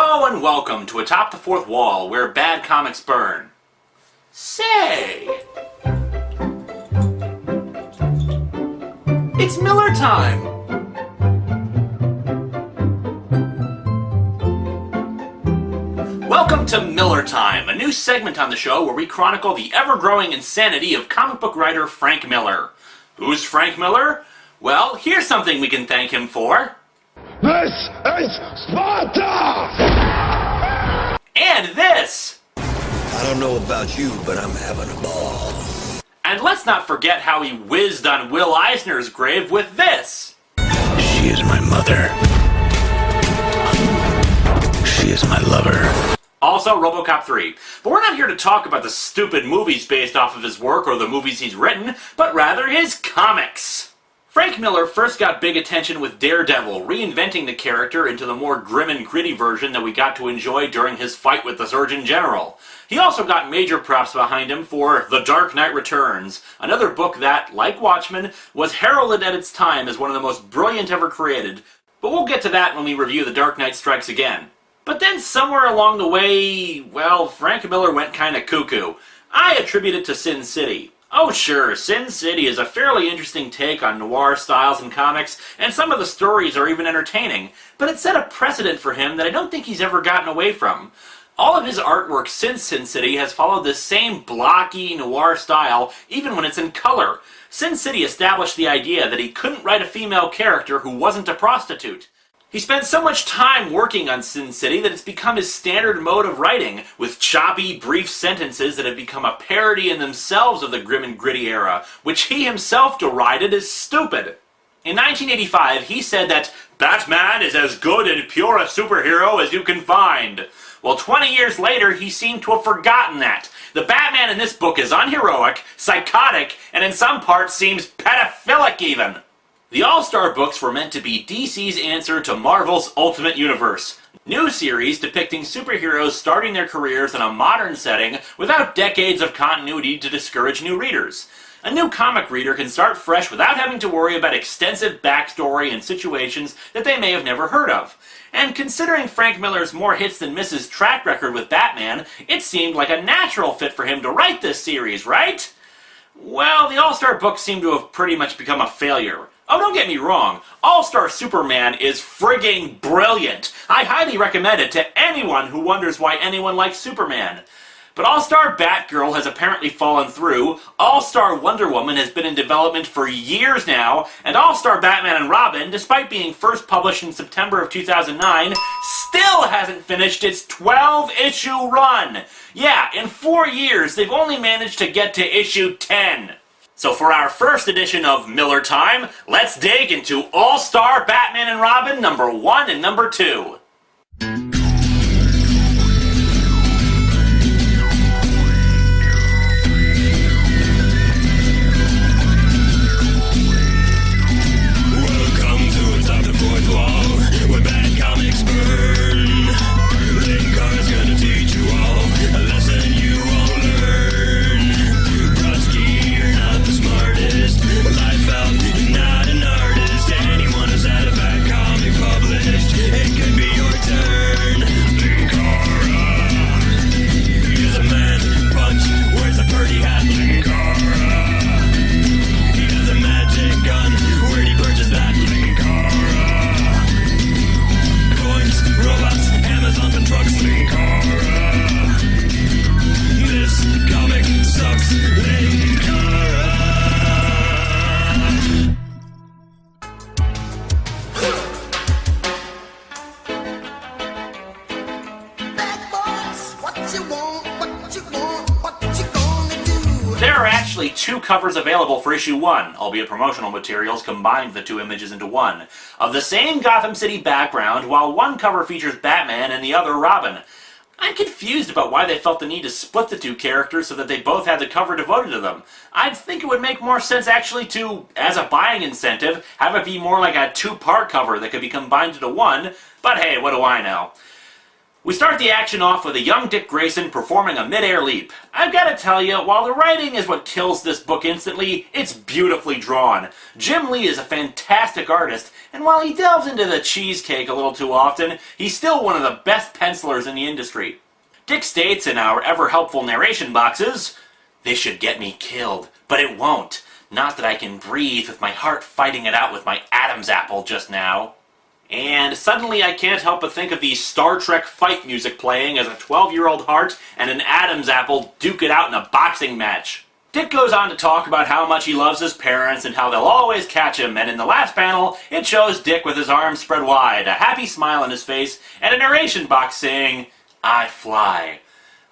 Hello and welcome to Atop the Fourth Wall, where bad comics burn. Say! It's Miller time! Welcome to Miller Time, a new segment on the show where we chronicle the ever-growing insanity of comic book writer Frank Miller. Who's Frank Miller? Well, here's something we can thank him for. This is Sparta! And this! I don't know about you, but I'm having a ball. And let's not forget how he whizzed on Will Eisner's grave with this! She is my mother. She is my lover. Also, RoboCop 3. But we're not here to talk about the stupid movies based off of his work or the movies he's written, but rather his comics. Frank Miller first got big attention with Daredevil, reinventing the character into the more grim and gritty version that we got to enjoy during his fight with the Surgeon General. He also got major props behind him for The Dark Knight Returns, another book that, like Watchmen, was heralded at its time as one of the most brilliant ever created. But we'll get to that when we review The Dark Knight Strikes Again. But then somewhere along the way, well, Frank Miller went kinda cuckoo. I attribute it to Sin City. Oh sure, Sin City is a fairly interesting take on noir styles in comics, and some of the stories are even entertaining, but it set a precedent for him that I don't think he's ever gotten away from. All of his artwork since Sin City has followed this same blocky noir style, even when it's in color. Sin City established the idea that he couldn't write a female character who wasn't a prostitute. He spent so much time working on Sin City that it's become his standard mode of writing, with choppy, brief sentences that have become a parody in themselves of the grim and gritty era, which he himself derided as stupid. In 1985, he said that Batman is as good and pure a superhero as you can find. Well, 20 years later, he seemed to have forgotten that. The Batman in this book is unheroic, psychotic, and in some parts seems pedophilic even. The All-Star books were meant to be DC's answer to Marvel's Ultimate Universe. New series depicting superheroes starting their careers in a modern setting without decades of continuity to discourage new readers. A new comic reader can start fresh without having to worry about extensive backstory and situations that they may have never heard of. And considering Frank Miller's more hits than misses track record with Batman, it seemed like a natural fit for him to write this series, right? Well, the All-Star books seem to have pretty much become a failure. Oh, don't get me wrong, All-Star Superman is frigging brilliant. I highly recommend it to anyone who wonders why anyone likes Superman. But All-Star Batgirl has apparently fallen through, All-Star Wonder Woman has been in development for years now, and All-Star Batman and Robin, despite being first published in September of 2009, still hasn't finished its 12-issue run. Yeah, in 4 years, they've only managed to get to issue 10. So for our first edition of Miller Time, let's dig into All-Star Batman and Robin number 1 and number 2. Welcome to Atop the Fourth Wall, where bad comics burn. Linkara's gonna teach you all a lesson you won't learn. Brodsky, you're not the smartest. Life out, you're not an artist. Anyone who's had a bad comic published, it could be your turn. Linkara, he's a man punch, wears a pretty hat. Linkara, he has a magic gun. Where'd he purchase that? Linkara, coins, robots, Amazon and trucks. Linkara, this comic sucks. Linkara. There are actually 2 covers available for issue 1, albeit promotional materials combined the 2 images into one, of the same Gotham City background, while one cover features Batman and the other Robin. I'm confused about why they felt the need to split the 2 characters so that they both had the cover devoted to them. I'd think it would make more sense actually to, as a buying incentive, have it be more like a 2-part cover that could be combined into one, but hey, what do I know? We start the action off with a young Dick Grayson performing a mid-air leap. I've got to tell you, while the writing is what kills this book instantly, it's beautifully drawn. Jim Lee is a fantastic artist, And while he delves into the cheesecake a little too often, he's still one of the best pencilers in the industry. Dick states in our ever-helpful narration boxes, "This should get me killed, but it won't. Not that I can breathe with my heart fighting it out with my Adam's apple just now." And suddenly I can't help but think of the Star Trek fight music playing as a 12-year-old heart and an Adam's apple duke it out in a boxing match. Dick goes on to talk about how much he loves his parents and how they'll always catch him, and in the last panel, it shows Dick with his arms spread wide, a happy smile on his face, and a narration box saying, "I fly."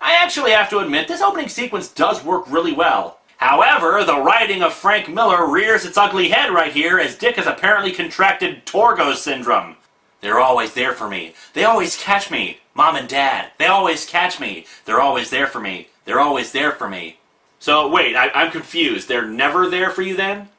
I actually have to admit, this opening sequence does work really well. However, the writing of Frank Miller rears its ugly head right here as Dick has apparently contracted Torgo's syndrome. "They're always there for me. They always catch me. Mom and Dad, they always catch me. They're always there for me. They're always there for me." So wait, I'm confused. They're never there for you then?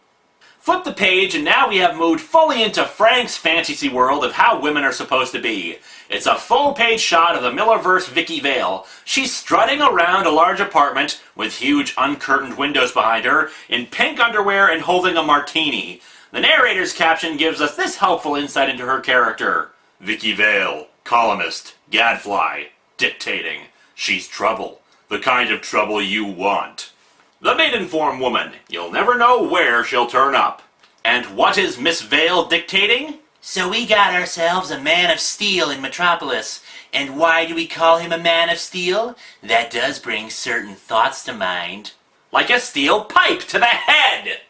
Flip the page, and now we have moved fully into Frank's fantasy world of how women are supposed to be. It's a full-page shot of the Millerverse Vicky Vale. She's strutting around a large apartment with huge uncurtained windows behind her, in pink underwear and holding a martini. The narrator's caption gives us this helpful insight into her character. "Vicky Vale, columnist, gadfly, dictating. She's trouble. The kind of trouble you want. The maiden-form woman. You'll never know where she'll turn up." And what is Miss Vale dictating? "So we got ourselves a man of steel in Metropolis. And why do we call him a man of steel? That does bring certain thoughts to mind. Like a steel pipe to the head!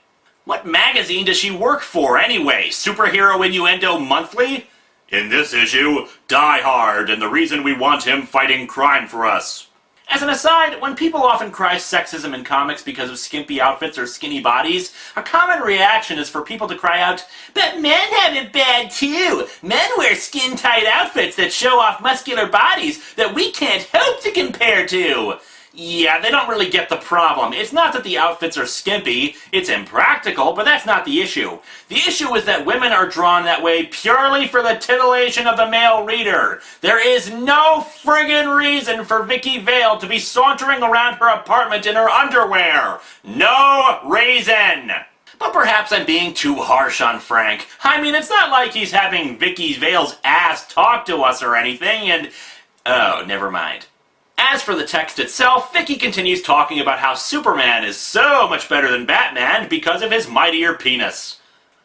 What magazine does she work for anyway? Superhero Innuendo Monthly? In this issue, Die Hard and the reason we want him fighting crime for us." As an aside, when people often cry sexism in comics because of skimpy outfits or skinny bodies, a common reaction is for people to cry out, "But men have it bad too! Men wear skin-tight outfits that show off muscular bodies that we can't hope to compare to!" Yeah, they don't really get the problem. It's not that the outfits are skimpy, it's impractical, but that's not the issue. The issue is that women are drawn that way purely for the titillation of the male reader. There is no friggin' reason for Vicky Vale to be sauntering around her apartment in her underwear. No reason! But perhaps I'm being too harsh on Frank. I mean, it's not like he's having Vicky Vale's ass talk to us or anything, and... oh, never mind. As for the text itself, Vicky continues talking about how Superman is so much better than Batman because of his mightier penis.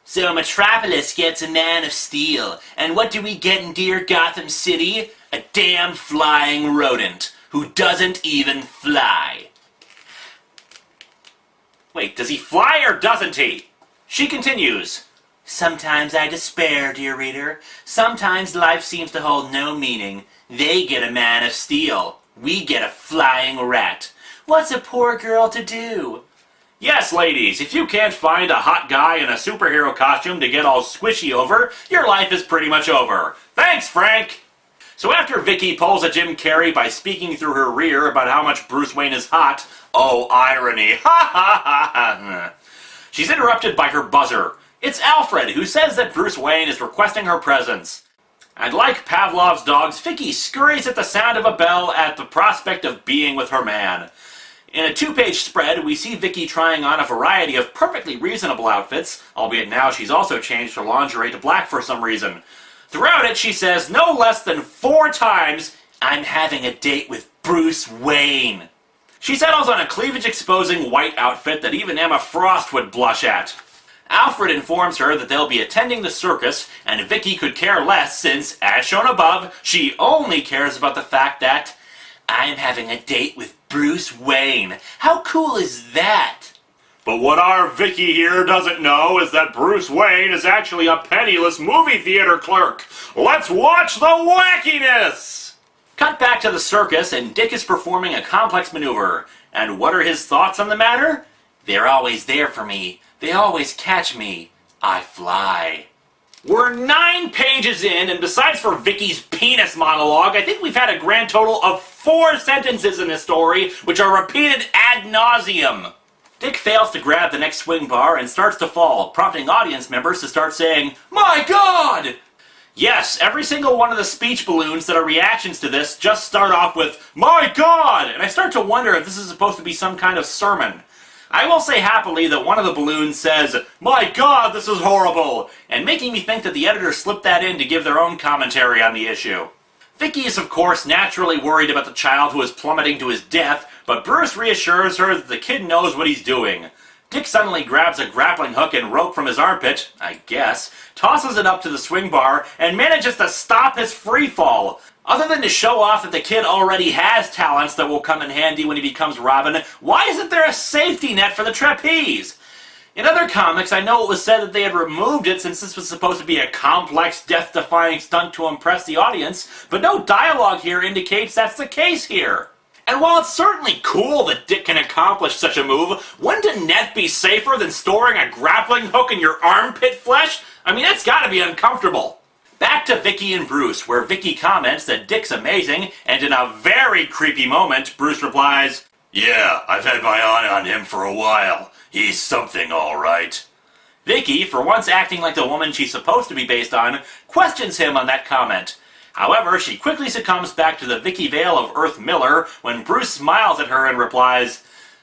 "So Metropolis gets a man of steel, and what do we get in dear Gotham City? A damn flying rodent, who doesn't even fly." Wait, does he fly or doesn't he? She continues, "Sometimes I despair, dear reader. Sometimes life seems to hold no meaning. They get a man of steel. We get a flying rat. What's a poor girl to do?" Yes, ladies, if you can't find a hot guy in a superhero costume to get all squishy over, your life is pretty much over. Thanks, Frank! So after Vicky pulls a Jim Carrey by speaking through her rear about how much Bruce Wayne is hot, oh, irony, ha ha ha ha, she's interrupted by her buzzer. It's Alfred, who says that Bruce Wayne is requesting her presence. And like Pavlov's dogs, Vicky scurries at the sound of a bell at the prospect of being with her man. In a two-page spread, we see Vicky trying on a variety of perfectly reasonable outfits, albeit now she's also changed her lingerie to black for some reason. Throughout it, she says no less than 4 times, "I'm having a date with Bruce Wayne." She settles on a cleavage-exposing white outfit that even Emma Frost would blush at. Alfred informs her that they'll be attending the circus, and Vicky could care less since, as shown above, she only cares about the fact that "I'm having a date with Bruce Wayne." How cool is that? But what our Vicky here doesn't know is that Bruce Wayne is actually a penniless movie theater clerk. Let's watch the wackiness! Cut back to the circus, and Dick is performing a complex maneuver. And what are his thoughts on the matter? "They're always there for me. They always catch me. I fly." We're 9 pages in, and besides for Vicky's penis monologue, I think we've had a grand total of 4 sentences in this story, which are repeated ad nauseum. Dick fails to grab the next swing bar and starts to fall, prompting audience members to start saying, "My God!" Yes, every single one of the speech balloons that are reactions to this just start off with, "My God!" And I start to wonder if this is supposed to be some kind of sermon. I will say happily that one of the balloons says, "My God, this is horrible," and making me think that the editor slipped that in to give their own commentary on the issue. Vicky is of course naturally worried about the child who is plummeting to his death, but Bruce reassures her that the kid knows what he's doing. Dick suddenly grabs a grappling hook and rope from his armpit, I guess, tosses it up to the swing bar, and manages to stop his free fall. Other than to show off that the kid already has talents that will come in handy when he becomes Robin, why isn't there a safety net for the trapeze? In other comics, I know it was said that they had removed it since this was supposed to be a complex, death-defying stunt to impress the audience, but no dialogue here indicates that's the case here. And while it's certainly cool that Dick can accomplish such a move, wouldn't a net be safer than storing a grappling hook in your armpit flesh? I mean, that's gotta be uncomfortable. Back to Vicky and Bruce, where Vicky comments that Dick's amazing, and in a very creepy moment, Bruce replies, "Yeah, I've had my eye on him for a while. He's something, all right." Vicky, for once acting like the woman she's supposed to be based on, questions him on that comment. However, she quickly succumbs back to the Vicky Vale of Earth Miller when Bruce smiles at her and replies,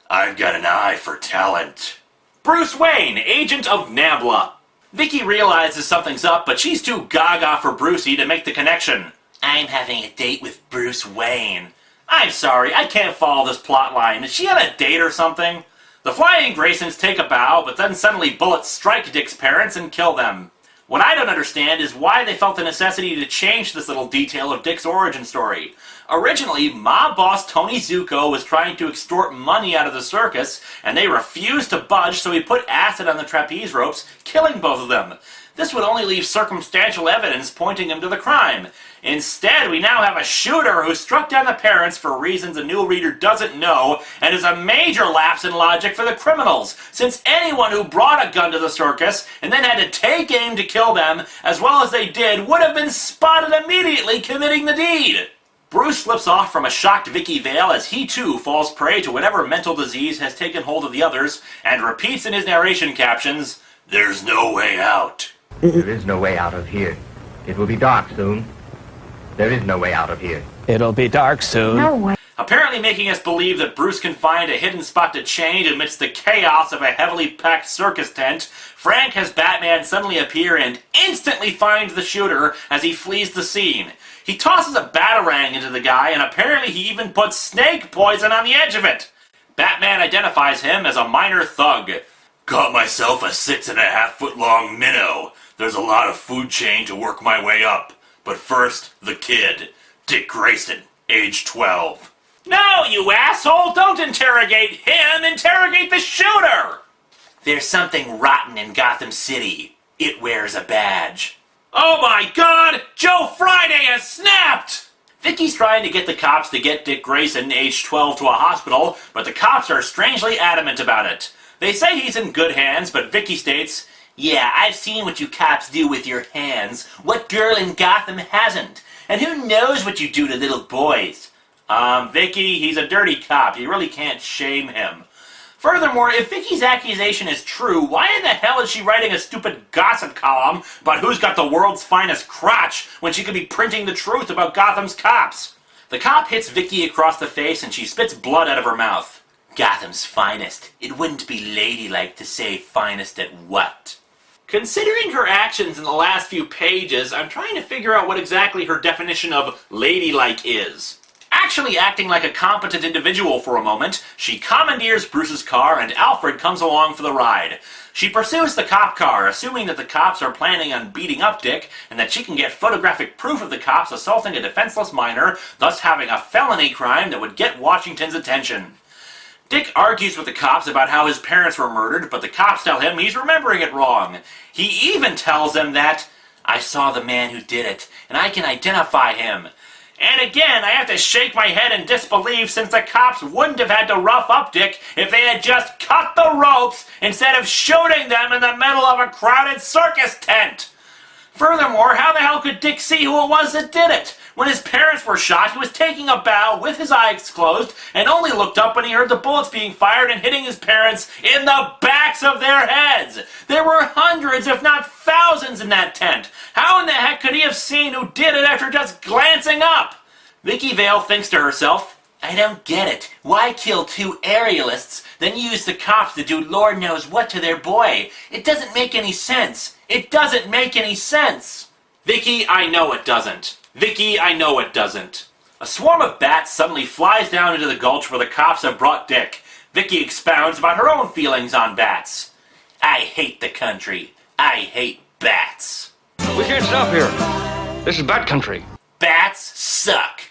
"I've got an eye for talent." Bruce Wayne, agent of NAMBLA. Vicky realizes something's up, but she's too gaga for Brucey to make the connection. I'm having a date with Bruce Wayne. I'm sorry, I can't follow this plot line. Is she on a date or something? The Flying Graysons take a bow, but then suddenly bullets strike Dick's parents and kill them. What I don't understand is why they felt the necessity to change this little detail of Dick's origin story. Originally, mob boss Tony Zuko was trying to extort money out of the circus, and they refused to budge, so he put acid on the trapeze ropes, killing both of them. This would only leave circumstantial evidence pointing him to the crime. Instead, we now have a shooter who struck down the parents for reasons a new reader doesn't know, and is a major lapse in logic for the criminals, since anyone who brought a gun to the circus and then had to take aim to kill them, as well as they did, would have been spotted immediately committing the deed. Bruce slips off from a shocked Vicky Vale as he too falls prey to whatever mental disease has taken hold of the others, and repeats in his narration captions, "There's no way out." There is no way out of here. It will be dark soon. There is no way out of here. It'll be dark soon. No way. apparently making us believe that Bruce can find a hidden spot to change amidst the chaos of a heavily packed circus tent. Frank has Batman suddenly appear and instantly find the shooter as he flees the scene. He tosses a batarang into the guy, and apparently he even puts snake poison on the edge of it. Batman identifies him as a minor thug. Got myself a 6.5 foot long minnow. There's a lot of food chain to work my way up. But first, the kid. Dick Grayson, age 12. No, you asshole! Don't interrogate him! Interrogate the shooter! There's something rotten in Gotham City. It wears a badge. Oh my god! Joe Friday has snapped! Vicky's trying to get the cops to get Dick Grayson, age 12, to a hospital, but the cops are strangely adamant about it. They say he's in good hands, but Vicky states, "Yeah, I've seen what you cops do with your hands. What girl in Gotham hasn't? And who knows what you do to little boys?" Vicky, he's a dirty cop. You really can't shame him. Furthermore, if Vicky's accusation is true, why in the hell is she writing a stupid gossip column about who's got the world's finest crotch when she could be printing the truth about Gotham's cops? The cop hits Vicky across the face and she spits blood out of her mouth. Gotham's finest. It wouldn't be ladylike to say finest at what? Considering her actions in the last few pages, I'm trying to figure out what exactly her definition of ladylike is. Actually acting like a competent individual for a moment, she commandeers Bruce's car and Alfred comes along for the ride. She pursues the cop car, assuming that the cops are planning on beating up Dick and that she can get photographic proof of the cops assaulting a defenseless minor, thus having a felony crime that would get Washington's attention. Dick argues with the cops about how his parents were murdered, but the cops tell him he's remembering it wrong. He even tells them that, "I saw the man who did it, and I can identify him." And again, I have to shake my head in disbelief since the cops wouldn't have had to rough up Dick if they had just cut the ropes instead of shooting them in the middle of a crowded circus tent. Furthermore, how the hell could Dick see who it was that did it? When his parents were shot, he was taking a bow with his eyes closed and only looked up when he heard the bullets being fired and hitting his parents in the backs of their heads. There were hundreds, if not thousands, in that tent. How in the heck could he have seen who did it after just glancing up? Vicky Vale thinks to herself, I don't get it. Why kill two aerialists, then use the cops to do Lord knows what to their boy? It doesn't make any sense. It doesn't make any sense. Vicky, I know it doesn't. Vicky, I know it doesn't. A swarm of bats suddenly flies down into the gulch where the cops have brought Dick. Vicky expounds about her own feelings on bats. I hate the country. I hate bats. We can't stop here. This is bat country. Bats suck.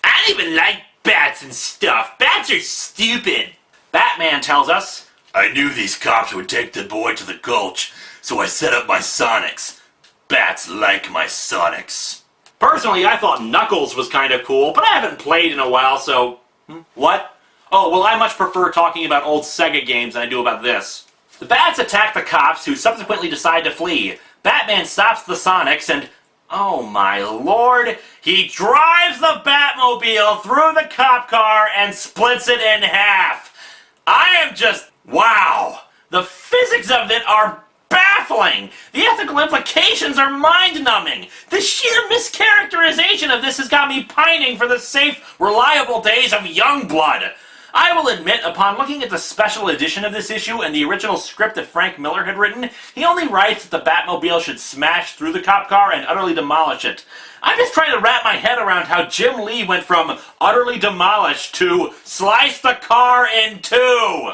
I don't even like bats and stuff. Bats are stupid. Batman tells us, I knew these cops would take the boy to the gulch, so I set up my Sonics. Bats like my Sonics. Personally, I thought Knuckles was kind of cool, but I haven't played in a while, so... What? Oh, well, I much prefer talking about old Sega games than I do about this. The bats attack the cops, who subsequently decide to flee. Batman stops the Sonics and... Oh my lord, he drives the Batmobile through the cop car and splits it in half. I am just... wow. The physics of it are baffling. The ethical implications are mind-numbing. The sheer mischaracterization of this has got me pining for the safe, reliable days of Youngblood. I will admit, upon looking at the special edition of this issue and the original script that Frank Miller had written, he only writes that the Batmobile should smash through the cop car and utterly demolish it. I'm just trying to wrap my head around how Jim Lee went from utterly demolish to slice the car in two.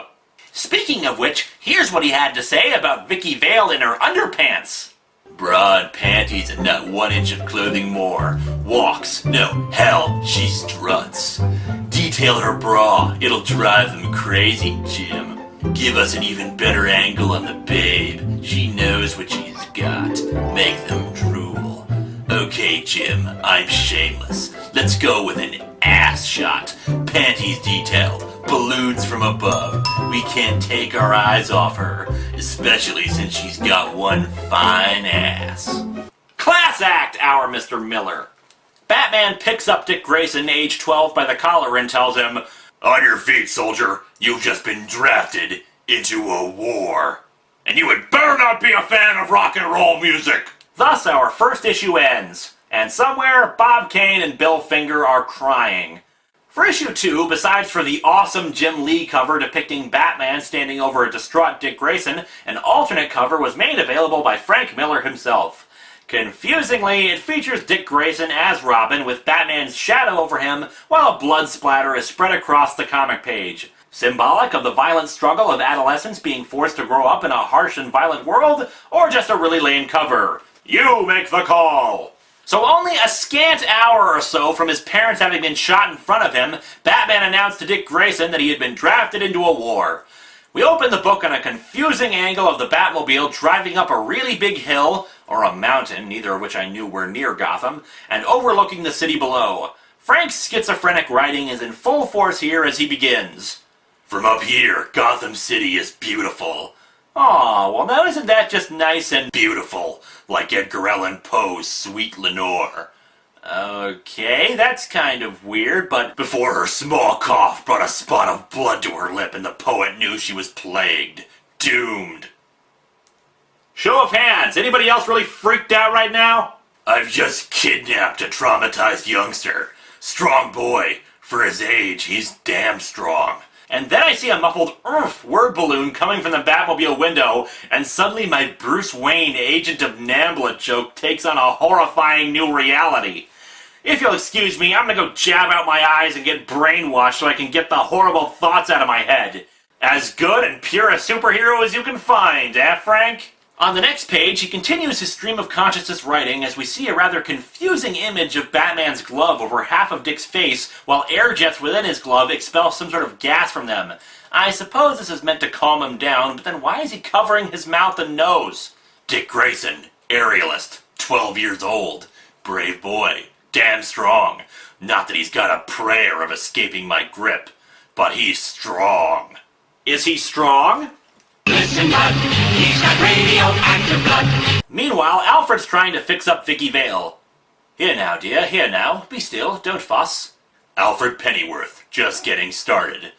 Speaking of which, here's what he had to say about Vicky Vale in her underpants. Broad panties and not 1 inch of clothing more. Walks, no, hell, she struts. Detail her bra, it'll drive them crazy, Jim. Give us an even better angle on the babe. She knows what she's got. Make them drool. Okay, Jim, I'm shameless. Let's go with an ass shot. Panties detailed. Balloons from above. We can't take our eyes off her, especially since she's got one fine ass. Class act, our Mr. Miller. Batman picks up Dick Grayson, age 12, by the collar and tells him, On your feet, soldier. You've just been drafted into a war. And you had better not be a fan of rock and roll music. Thus, our first issue ends, and somewhere Bob Kane and Bill Finger are crying. For issue 2, besides for the awesome Jim Lee cover depicting Batman standing over a distraught Dick Grayson, an alternate cover was made available by Frank Miller himself. Confusingly, it features Dick Grayson as Robin with Batman's shadow over him while a blood splatter is spread across the comic page. Symbolic of the violent struggle of adolescents being forced to grow up in a harsh and violent world, or just a really lame cover? You make the call! So only a scant hour or so from his parents having been shot in front of him, Batman announced to Dick Grayson that he had been drafted into a war. We open the book on a confusing angle of the Batmobile driving up a really big hill, or a mountain, neither of which I knew were near Gotham, and overlooking the city below. Frank's schizophrenic writing is in full force here as he begins. From up here, Gotham City is beautiful. Aw, well now isn't that just nice and beautiful, like Edgar Allan Poe's Sweet Lenore? Okay, that's kind of weird, but before her small cough brought a spot of blood to her lip and the poet knew she was plagued, doomed. Show of hands, anybody else really freaked out right now? I've just kidnapped a traumatized youngster. Strong boy. For his age, he's damn strong. And then I see a muffled "Urgh" word balloon coming from the Batmobile window, and suddenly my Bruce Wayne Agent of Nambla joke takes on a horrifying new reality. If you'll excuse me, I'm gonna go jab out my eyes and get brainwashed so I can get the horrible thoughts out of my head. As good and pure a superhero as you can find, eh, Frank? On the next page, he continues his stream of consciousness writing as we see a rather confusing image of Batman's glove over half of Dick's face, while air jets within his glove expel some sort of gas from them. I suppose this is meant to calm him down, but then why is he covering his mouth and nose? Dick Grayson, aerialist, 12 years old, brave boy, damn strong. Not that he's got a prayer of escaping my grip, but he's strong. Is he strong? Listen, bud, he's got radioactive blood. Meanwhile, Alfred's trying to fix up Vicky Vale. Here now, dear, here now. Be still, don't fuss. Alfred Pennyworth, just getting started.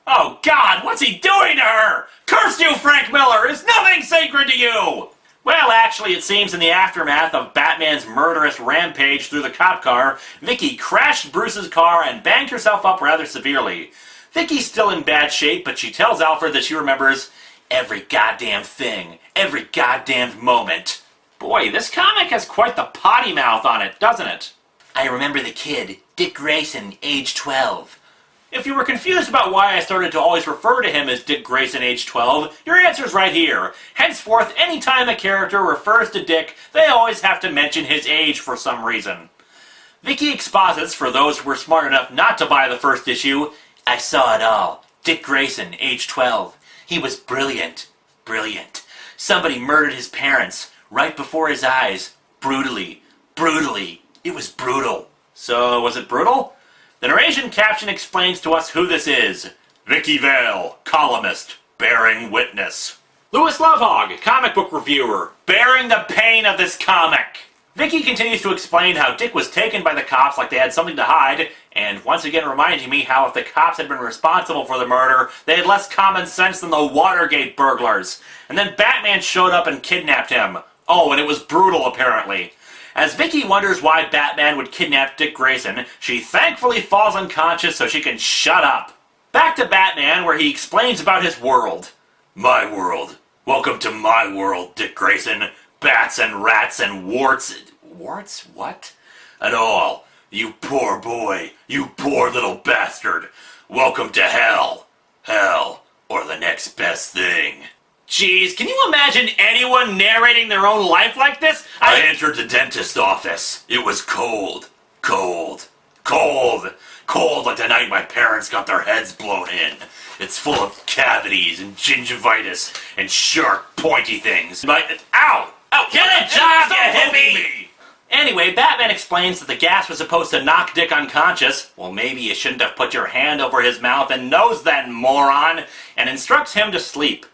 Oh God, what's he doing to her? Curse you, Frank Miller! Is nothing sacred to you? Well, actually, it seems in the aftermath of Batman's murderous rampage through the cop car, Vicky crashed Bruce's car and banged herself up rather severely. Vicky's still in bad shape, but she tells Alfred that she remembers every goddamn thing, every goddamn moment. Boy, this comic has quite the potty mouth on it, doesn't it? I remember the kid, Dick Grayson, age 12. If you were confused about why I started to always refer to him as Dick Grayson, age 12, your answer's right here. Henceforth, anytime a character refers to Dick, they always have to mention his age for some reason. Vicky exposits, for those who were smart enough not to buy the first issue, I saw it all. Dick Grayson, age 12. He was brilliant. Brilliant. Somebody murdered his parents, right before his eyes. Brutally. Brutally. It was brutal. So, was it brutal? The narration caption explains to us who this is. Vicky Vale, columnist, bearing witness. Louis Lovehog, comic book reviewer, bearing the pain of this comic. Vicky continues to explain how Dick was taken by the cops like they had something to hide, and once again reminding me how if the cops had been responsible for the murder, they had less common sense than the Watergate burglars. And then Batman showed up and kidnapped him. Oh, and it was brutal, apparently. As Vicky wonders why Batman would kidnap Dick Grayson, she thankfully falls unconscious so she can shut up. Back to Batman, where he explains about his world. My world. Welcome to my world, Dick Grayson. Bats and rats and warts. Warts? What? And all. You poor boy. You poor little bastard. Welcome to hell. Hell. Or the next best thing. Jeez, can you imagine anyone narrating their own life like this? I entered the dentist's office. It was cold. Cold. Cold. Cold like the night my parents got their heads blown in. It's full of cavities and gingivitis and sharp, pointy things. Ow! Ow! Get a job, you hippie! Anyway, Batman explains that the gas was supposed to knock Dick unconscious. Well, maybe you shouldn't have put your hand over his mouth and nose that moron, and instructs him to sleep.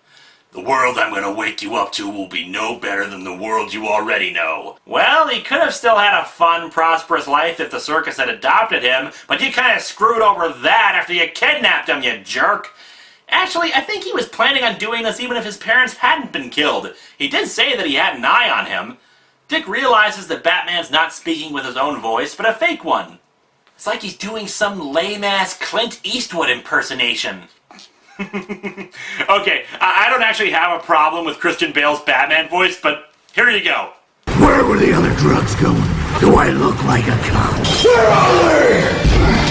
The world I'm going to wake you up to will be no better than the world you already know. Well, he could have still had a fun, prosperous life if the circus had adopted him, but you kind of screwed over that after you kidnapped him, you jerk. Actually, I think he was planning on doing this even if his parents hadn't been killed. He did say that he had an eye on him. Dick realizes that Batman's not speaking with his own voice, but a fake one. It's like he's doing some lame-ass Clint Eastwood impersonation. Okay, I don't actually have a problem with Christian Bale's Batman voice, but here you go. Where were the other drugs going? Do I look like a cop? Where are they?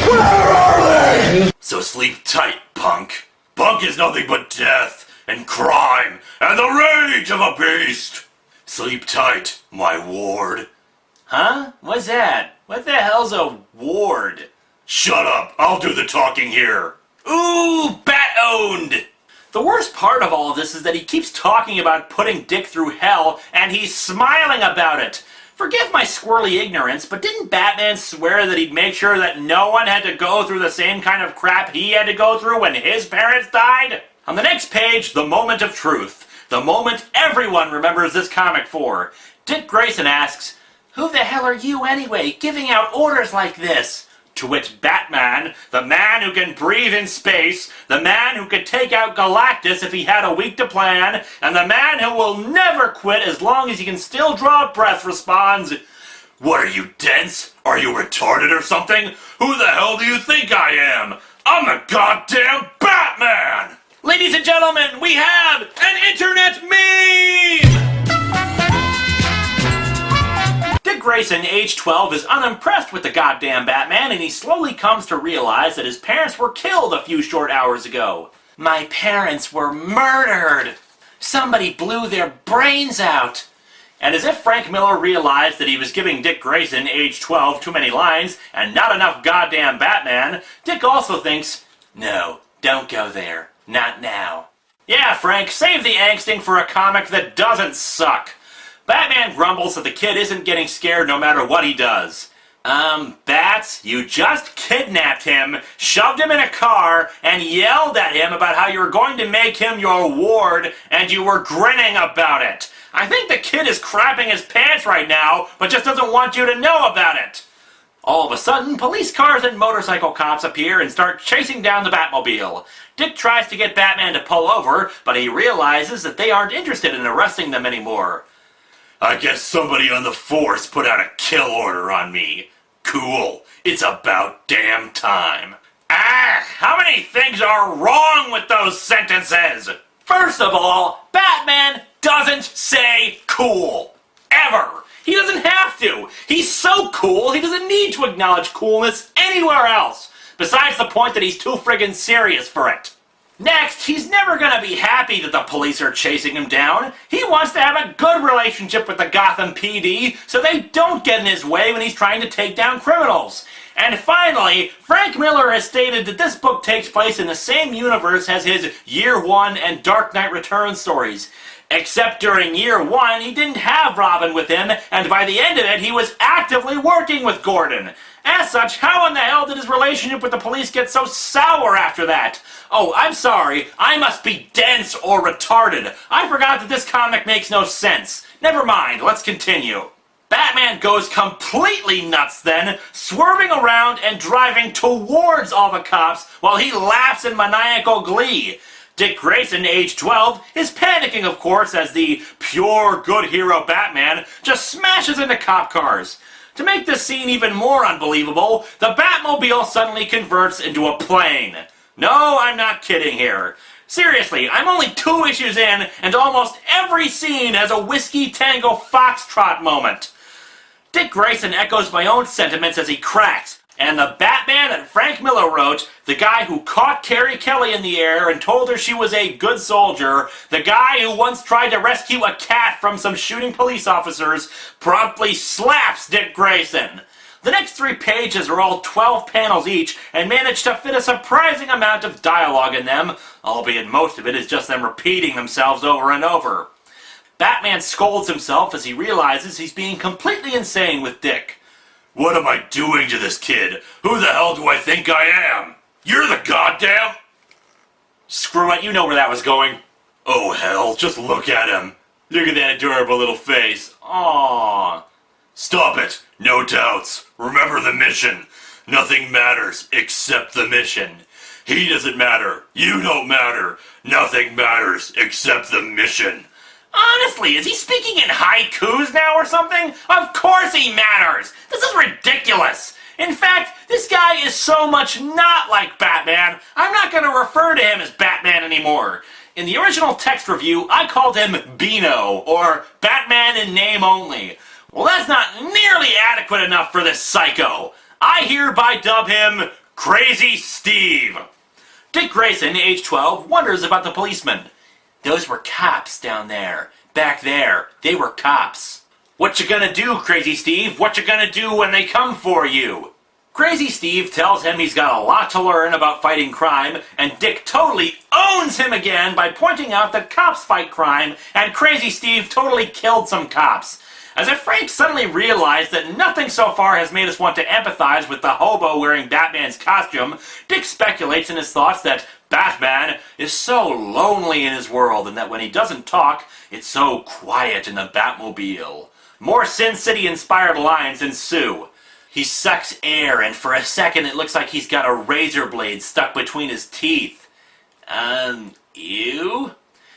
Where are they? So sleep tight, punk. Punk is nothing but death and crime and the rage of a beast. Sleep tight, my ward. Huh? What's that? What the hell's a ward? Shut up, I'll do the talking here. Ooh, bat-owned! The worst part of all of this is that he keeps talking about putting Dick through hell, and he's smiling about it. Forgive my squirrely ignorance, but didn't Batman swear that he'd make sure that no one had to go through the same kind of crap he had to go through when his parents died? On the next page, the moment of truth. The moment everyone remembers this comic for. Dick Grayson asks, "Who the hell are you anyway, giving out orders like this?" To wit, Batman, the man who can breathe in space, the man who could take out Galactus if he had a week to plan, and the man who will never quit as long as he can still draw a breath, responds, "What are you, dense? Are you retarded or something? Who the hell do you think I am? I'm the goddamn Batman!" Ladies and gentlemen, we have an internet meme! Dick Grayson, age 12, is unimpressed with the goddamn Batman, and he slowly comes to realize that his parents were killed a few short hours ago. My parents were murdered! Somebody blew their brains out! And as if Frank Miller realized that he was giving Dick Grayson, age 12, too many lines, and not enough goddamn Batman, Dick also thinks, no, don't go there. Not now. Yeah, Frank, save the angsting for a comic that doesn't suck. Batman grumbles that the kid isn't getting scared no matter what he does. Bats, you just kidnapped him, shoved him in a car, and yelled at him about how you were going to make him your ward, and you were grinning about it. I think the kid is crapping his pants right now, but just doesn't want you to know about it. All of a sudden, police cars and motorcycle cops appear and start chasing down the Batmobile. Dick tries to get Batman to pull over, but he realizes that they aren't interested in arresting them anymore. I guess somebody on the force put out a kill order on me. Cool. It's about damn time. Ah, how many things are wrong with those sentences? First of all, Batman doesn't say cool. Ever. He doesn't have to. He's so cool, he doesn't need to acknowledge coolness anywhere else. Besides the point that he's too friggin' serious for it. Next, he's never gonna be happy that the police are chasing him down. He wants to have a good relationship with the Gotham PD so they don't get in his way when he's trying to take down criminals. And finally, Frank Miller has stated that this book takes place in the same universe as his Year One and Dark Knight Returns stories. Except during Year One, he didn't have Robin with him, and by the end of it, he was actively working with Gordon. As such, how in the hell did his relationship with the police get so sour after that? Oh, I'm sorry. I must be dense or retarded. I forgot that this comic makes no sense. Never mind, let's continue. Batman goes completely nuts then, swerving around and driving towards all the cops while he laughs in maniacal glee. Dick Grayson, age 12, is panicking, of course, as the pure good hero Batman just smashes into cop cars. To make this scene even more unbelievable, the Batmobile suddenly converts into a plane. No, I'm not kidding here. Seriously, I'm only 2 issues in, and almost every scene has a Whiskey Tango Foxtrot moment. Dick Grayson echoes my own sentiments as he cracks. And the Batman that Frank Miller wrote, the guy who caught Carrie Kelly in the air and told her she was a good soldier, the guy who once tried to rescue a cat from some shooting police officers, promptly slaps Dick Grayson. The next 3 pages are all 12 panels each and manage to fit a surprising amount of dialogue in them, albeit most of it is just them repeating themselves over and over. Batman scolds himself as he realizes he's being completely insane with Dick. What am I doing to this kid? Who the hell do I think I am? You're the goddamn... Screw it, you know where that was going. Oh hell, just look at him. Look at that adorable little face. Aww. Stop it. No doubts. Remember the mission. Nothing matters except the mission. He doesn't matter. You don't matter. Nothing matters except the mission. Honestly, is he speaking in haikus now or something? Of course he matters! This is ridiculous! In fact, this guy is so much not like Batman, I'm not going to refer to him as Batman anymore. In the original text review, I called him Beano, or Batman in name only. Well, that's not nearly adequate enough for this psycho. I hereby dub him Crazy Steve. Dick Grayson, age 12, wonders about the policeman. Those were cops down there. Back there. They were cops. What you gonna do, Crazy Steve? What you gonna do when they come for you? Crazy Steve tells him he's got a lot to learn about fighting crime, and Dick totally owns him again by pointing out that cops fight crime, and Crazy Steve totally killed some cops. As if Frank suddenly realized that nothing so far has made us want to empathize with the hobo wearing Batman's costume, Dick speculates in his thoughts that Batman is so lonely in his world and that when he doesn't talk, it's so quiet in the Batmobile. More Sin City inspired lines ensue. He sucks air and for a second it looks like he's got a razor blade stuck between his teeth. Ew?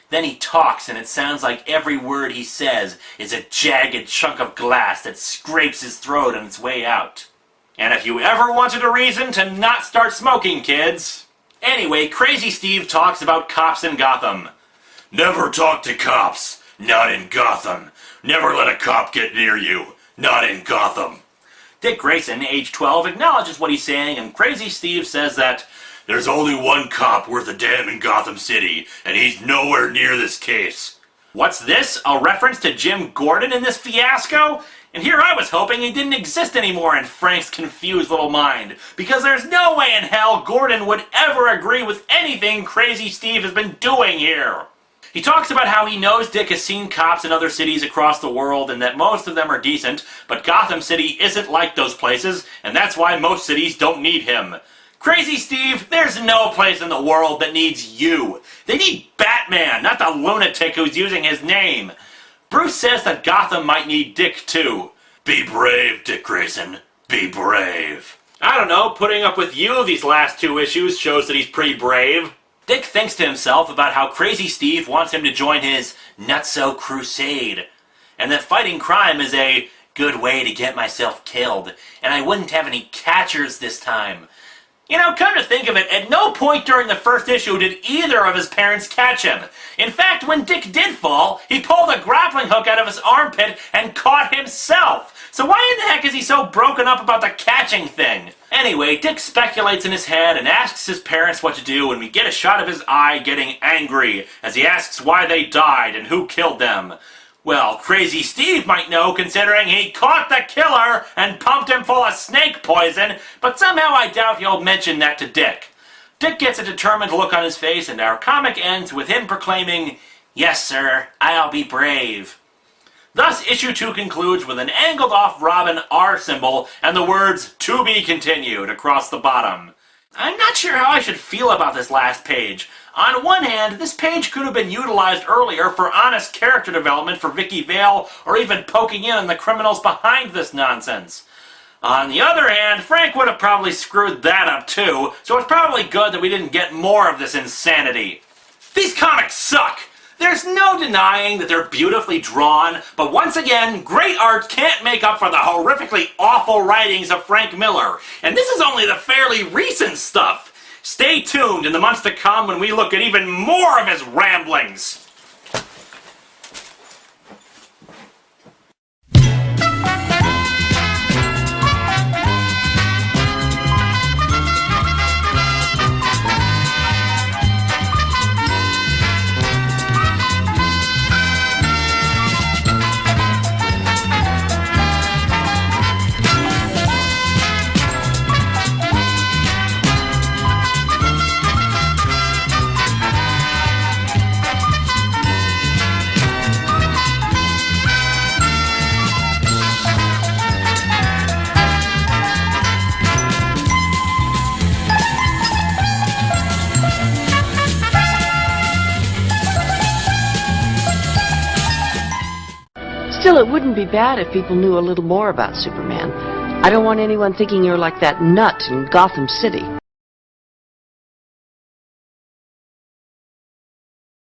Then he talks and it sounds like every word he says is a jagged chunk of glass that scrapes his throat on its way out. And if you ever wanted a reason to not start smoking, kids... Anyway, Crazy Steve talks about cops in Gotham. Never talk to cops. Not in Gotham. Never let a cop get near you. Not in Gotham. Dick Grayson, age 12, acknowledges what he's saying, and Crazy Steve says that there's only one cop worth a damn in Gotham City, and he's nowhere near this case. What's this? A reference to Jim Gordon in this fiasco? And here I was hoping he didn't exist anymore in Frank's confused little mind, because there's no way in hell Gordon would ever agree with anything Crazy Steve has been doing here. He talks about how he knows Dick has seen cops in other cities across the world and that most of them are decent, but Gotham City isn't like those places, and that's why most cities don't need him. Crazy Steve, there's no place in the world that needs you. They need Batman, not the lunatic who's using his name. Bruce says that Gotham might need Dick too. Be brave, Dick Grayson. Be brave. I don't know, putting up with you these last 2 issues shows that he's pretty brave. Dick thinks to himself about how Crazy Steve wants him to join his nutso crusade. and that fighting crime is a good way to get myself killed, and I wouldn't have any catchers this time. You know, come to think of it, at no point during the first issue did either of his parents catch him. In fact, when Dick did fall, he pulled a grappling hook out of his armpit and caught himself. So why in the heck is he so broken up about the catching thing? Anyway, Dick speculates in his head and asks his parents what to do, and we get a shot of his eye getting angry as he asks why they died and who killed them. Well, Crazy Steve might know, considering he caught the killer and pumped him full of snake poison, but somehow I doubt he'll mention that to Dick. Dick gets a determined look on his face, and our comic ends with him proclaiming, "Yes, sir, I'll be brave." Thus, issue 2 concludes with an angled-off Robin R symbol and the words, "To be continued," across the bottom. I'm not sure how I should feel about this last page. On one hand, this page could have been utilized earlier for honest character development for Vicky Vale, or even poking in on the criminals behind this nonsense. On the other hand, Frank would have probably screwed that up too, so it's probably good that we didn't get more of this insanity. These comics suck! There's no denying that they're beautifully drawn, but once again, great art can't make up for the horrifically awful writings of Frank Miller. And this is only the fairly recent stuff. Stay tuned in the months to come when we look at even more of his ramblings. Still, it wouldn't be bad if people knew a little more about Superman. I don't want anyone thinking you're like that nut in Gotham City.